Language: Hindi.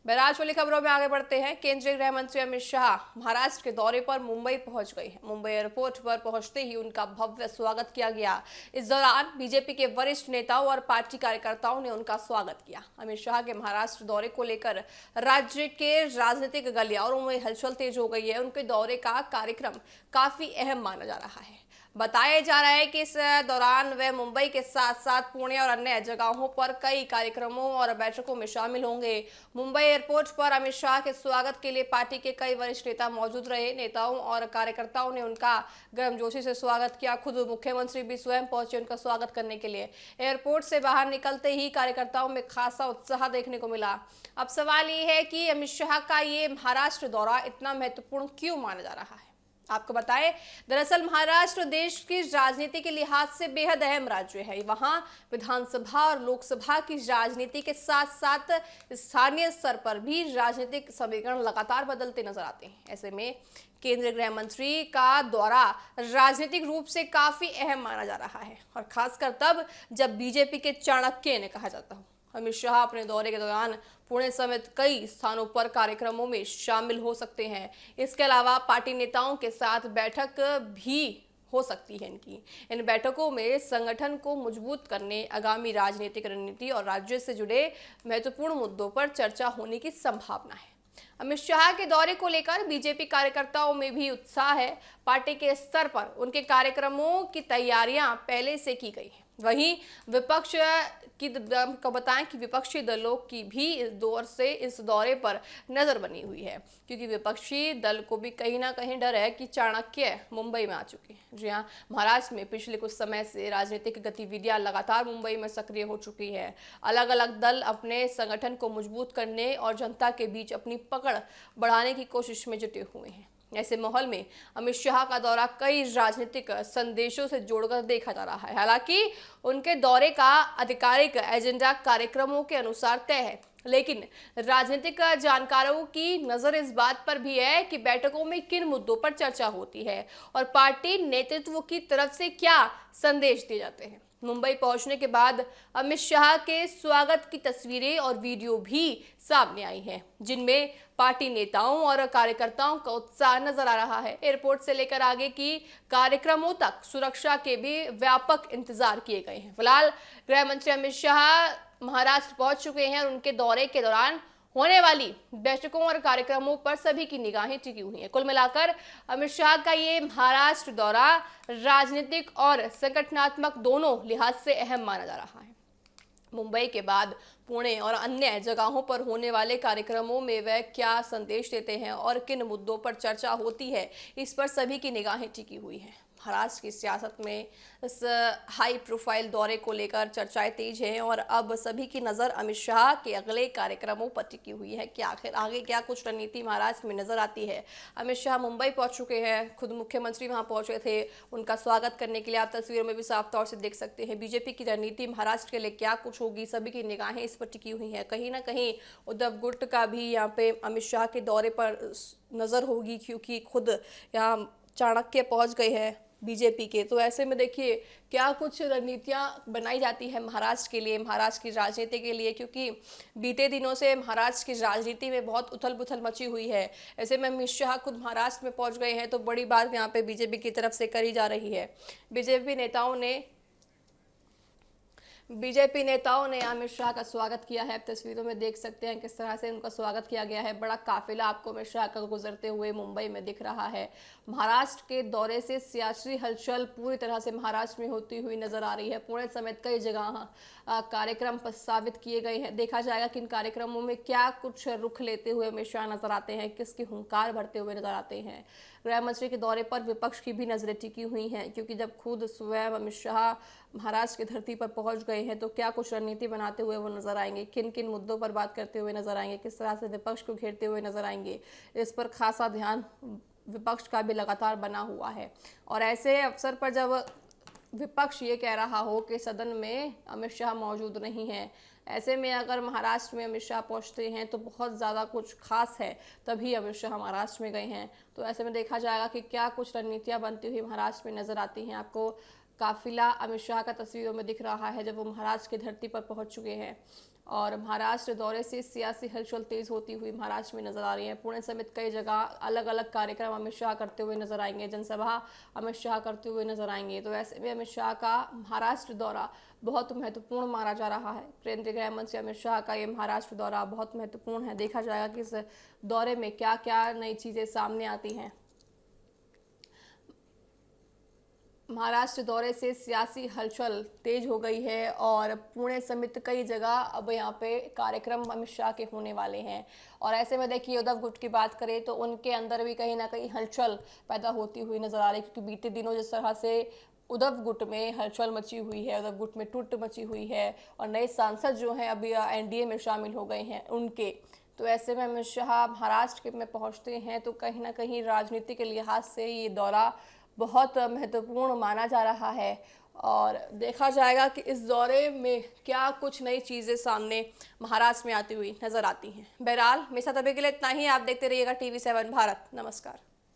बहरहाल वाली खबरों में आगे बढ़ते हैं। केंद्रीय गृह मंत्री अमित शाह महाराष्ट्र के दौरे पर मुंबई पहुंच गए हैं। मुंबई एयरपोर्ट पर पहुंचते ही उनका भव्य स्वागत किया गया। इस दौरान बीजेपी के वरिष्ठ नेताओं और पार्टी कार्यकर्ताओं ने उनका स्वागत किया। अमित शाह के महाराष्ट्र दौरे को लेकर राज्य के राजनीतिक गलियारों में हलचल तेज हो गई है। उनके दौरे का कार्यक्रम काफी अहम माना जा रहा है। बताया जा रहा है कि इस दौरान वे मुंबई के साथ साथ पुणे और अन्य जगहों पर कई कार्यक्रमों और बैठकों में शामिल होंगे। मुंबई एयरपोर्ट पर अमित शाह के स्वागत के लिए पार्टी के कई वरिष्ठ नेता मौजूद रहे। नेताओं और कार्यकर्ताओं ने उनका गर्मजोशी से स्वागत किया। खुद मुख्यमंत्री भी स्वयं पहुंचे उनका स्वागत करने के लिए। एयरपोर्ट से बाहर निकलते ही कार्यकर्ताओं में खासा उत्साह देखने को मिला। अब सवाल ये है कि अमित शाह का ये महाराष्ट्र दौरा इतना महत्वपूर्ण क्यों माना जा रहा है। आपको बताएं, दरअसल महाराष्ट्र देश की राजनीति के लिहाज से बेहद अहम राज्य है। वहां विधानसभा और लोकसभा की राजनीति के साथ साथ स्थानीय स्तर पर भी राजनीतिक समीकरण लगातार बदलते नजर आते हैं। ऐसे में केंद्रीय गृह मंत्री का दौरा राजनीतिक रूप से काफी अहम माना जा रहा है, और खासकर तब जब बीजेपी के चाणक्य ने कहा जाता हो। अमित शाह अपने दौरे के दौरान पुणे समेत कई स्थानों पर कार्यक्रमों में शामिल हो सकते हैं। इसके अलावा पार्टी नेताओं के साथ बैठक भी हो सकती है। इन बैठकों में संगठन को मजबूत करने, आगामी राजनीतिक रणनीति और राज्य से जुड़े महत्वपूर्ण मुद्दों पर चर्चा होने की संभावना है। अमित शाह के दौरे को लेकर बीजेपी कार्यकर्ताओं में भी उत्साह है। पार्टी के स्तर पर उनके कार्यक्रमों की तैयारियां पहले से की गई हैं। वहीं विपक्ष की को बताएं कि विपक्षी दलों की भी इस दौरे पर नजर बनी हुई है, क्योंकि विपक्षी दल को भी कहीं ना कहीं डर है कि चाणक्य मुंबई में आ चुके हैं। जी हाँ, महाराष्ट्र में पिछले कुछ समय से राजनीतिक गतिविधियां लगातार मुंबई में सक्रिय हो चुकी है। अलग अलग दल अपने संगठन को मजबूत करने और जनता के बीच अपनी पकड़ बढ़ाने की कोशिश में जुटे हुए हैं। ऐसे माहौल में अमित शाह का दौरा कई राजनीतिक संदेशों से जोड़कर देखा जा रहा है। हालांकि उनके दौरे का आधिकारिक एजेंडा कार्यक्रमों के अनुसार तय है, लेकिन राजनीतिक जानकारों की नजर इस बात पर भी है कि बैठकों में किन मुद्दों पर चर्चा होती है और पार्टी नेतृत्व की तरफ से क्या संदेश दिए जाते हैं। मुंबई पहुंचने के बाद अमित शाह के स्वागत की तस्वीरें और वीडियो भी सामने आई हैं, जिनमें पार्टी नेताओं और कार्यकर्ताओं का उत्साह नजर आ रहा है। एयरपोर्ट से लेकर आगे की कार्यक्रमों तक सुरक्षा के भी व्यापक इंतजार किए गए हैं। फिलहाल गृह मंत्री अमित शाह महाराष्ट्र पहुंच चुके हैं और उनके दौरे के दौरान होने वाली बैठकों और कार्यक्रमों पर सभी की निगाहें टिकी हुई हैं। कुल मिलाकर अमित शाह का ये महाराष्ट्र दौरा राजनीतिक और संगठनात्मक दोनों लिहाज से अहम माना जा रहा है। मुंबई के बाद पुणे और अन्य जगहों पर होने वाले कार्यक्रमों में वह क्या संदेश देते हैं और किन मुद्दों पर चर्चा होती है, इस पर सभी की निगाहें टिकी हुई हैं। महाराष्ट्र की सियासत में इस हाई प्रोफाइल दौरे को लेकर चर्चाएं तेज हैं और अब सभी की नज़र अमित शाह के अगले कार्यक्रमों पर टिकी हुई है कि आखिर आगे क्या कुछ रणनीति महाराष्ट्र में नजर आती है। अमित शाह मुंबई पहुंच चुके हैं, खुद मुख्यमंत्री वहां पहुंचे थे उनका स्वागत करने के लिए। आप तस्वीरों में भी साफ तौर से देख सकते हैं बीजेपी की रणनीति महाराष्ट्र के लिए क्या कुछ होगी, सभी की निगाहें इस पर टिकी हुई हैं। कहीं ना कहीं उद्धव गुट का भी यहाँ पे अमित शाह के दौरे पर नज़र होगी, क्योंकि खुद यहाँ चाणक्य पहुँच गए हैं बीजेपी के। तो ऐसे में देखिए क्या कुछ रणनीतियां बनाई जाती है महाराष्ट्र के लिए, महाराष्ट्र की राजनीति के लिए, क्योंकि बीते दिनों से महाराष्ट्र की राजनीति में बहुत उथल पुथल मची हुई है। ऐसे में अमित शाह खुद महाराष्ट्र में पहुंच गए हैं, तो बड़ी बात यहाँ पे बीजेपी की तरफ से करी जा रही है। बीजेपी नेताओं ने अमित शाह का स्वागत किया है। तस्वीरों में देख सकते हैं किस तरह से उनका स्वागत किया गया है। बड़ा काफिला आपको अमित शाह का गुजरते हुए मुंबई में दिख रहा है। महाराष्ट्र के दौरे से सियासी हलचल पूरी तरह से महाराष्ट्र में होती हुई नजर आ रही है। पुणे समेत कई जगह कार्यक्रम प्रस्तावित किए गए हैं। देखा जाएगा कि इन कार्यक्रमों में क्या कुछ रुख लेते हुए अमित शाह नजर आते हैं, किसकी हुंकार भरते हुए नजर आते हैं। गृह मंत्री के दौरे पर विपक्ष की भी नजरें टिकी हुई हैं, क्योंकि जब खुद स्वयं अमित शाह महाराष्ट्र की धरती पर पहुंच गए हैं तो क्या कुछ रणनीति बनाते हुए वो नजर आएंगे, किन किन मुद्दों पर बात करते हुए नजर आएंगे, किस तरह से विपक्ष को घेरते हुए नजर आएंगे। इस पर खासा ध्यान विपक्ष का भी लगातार बना हुआ है। और ऐसे अवसर पर जब विपक्ष ये कह रहा हो कि सदन में अमित शाह मौजूद नहीं है, ऐसे में अगर महाराष्ट्र में अमित शाह पहुंचते हैं तो बहुत ज़्यादा कुछ खास है, तभी अमित शाह महाराष्ट्र में गए हैं। तो ऐसे में देखा जाएगा कि क्या कुछ रणनीतियां बनती हुई महाराष्ट्र में नजर आती हैं। आपको काफिला अमित शाह का तस्वीरों में दिख रहा है जब वो महाराष्ट्र की धरती पर पहुंच चुके हैं। और महाराष्ट्र दौरे से सियासी हलचल तेज होती हुई महाराष्ट्र में नजर आ रही है। पुणे समेत कई जगह अलग अलग कार्यक्रम अमित शाह करते हुए नजर आएंगे, जनसभा अमित शाह करते हुए नजर आएंगे। तो ऐसे में अमित शाह का महाराष्ट्र दौरा बहुत महत्वपूर्ण माना जा रहा है। केंद्रीय गृह मंत्री अमित शाह का ये महाराष्ट्र दौरा बहुत महत्वपूर्ण है। देखा जाएगा कि इस दौरे में क्या क्या नई चीजें सामने आती हैं। महाराष्ट्र दौरे से सियासी हलचल तेज हो गई है और पुणे समेत कई जगह अब यहाँ पे कार्यक्रम अमित शाह के होने वाले हैं। और ऐसे में देखिए उद्धव गुट की बात करें तो उनके अंदर भी कहीं ना कहीं हलचल पैदा होती हुई नजर आ रही है, क्योंकि बीते दिनों जिस तरह से उद्धव गुट में हलचल मची हुई है, उद्धव गुट में टूट मची हुई है और नए सांसद जो हैं अभी एनडीए में शामिल हो गए हैं उनके। तो ऐसे में अमित शाह महाराष्ट्र में पहुंचते हैं तो कहीं ना कहीं राजनीति के लिहाज से ये दौरा बहुत महत्वपूर्ण माना जा रहा है और देखा जाएगा कि इस दौरे में क्या कुछ नई चीज़ें सामने महाराष्ट्र में आती हुई नजर आती हैं। बहरहाल मेरे साथ अभी के लिए इतना ही। आप देखते रहिएगा TV7 भारत। नमस्कार।